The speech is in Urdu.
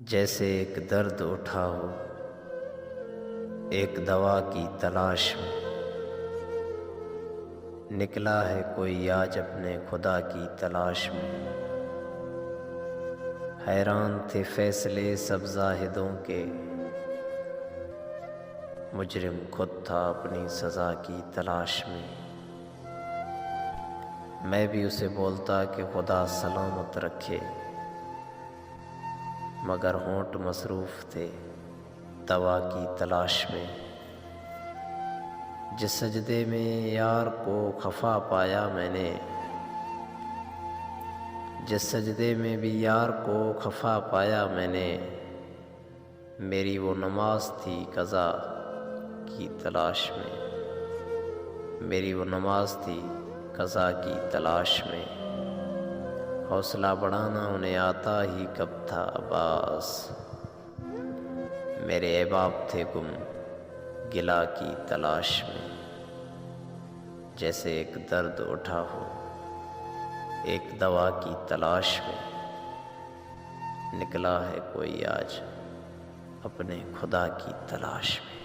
جیسے ایک درد اٹھا ہو ایک دوا کی تلاش میں، نکلا ہے کوئی آج اپنے خدا کی تلاش میں۔ حیران تھے فیصلے سب زاہدوں کے، مجرم خود تھا اپنی سزا کی تلاش میں۔ میں بھی اسے بولتا کہ خدا سلامت رکھے، مگر ہونٹ مصروف تھے دوا کی تلاش میں۔ جس سجدے میں یار کو خفا پایا میں نے، جس سجدے میں بھی یار کو خفا پایا میں نے، میری وہ نماز تھی قضا کی تلاش میں، میری وہ نماز تھی قضا کی تلاش میں۔ حوصلہ بڑھانا انہیں آتا ہی کب تھا عباس، میرے احباب تھے گم گلا کی تلاش میں۔ جیسے ایک درد اٹھا ہو ایک دوا کی تلاش میں، نکلا ہے کوئی آج اپنے خدا کی تلاش میں۔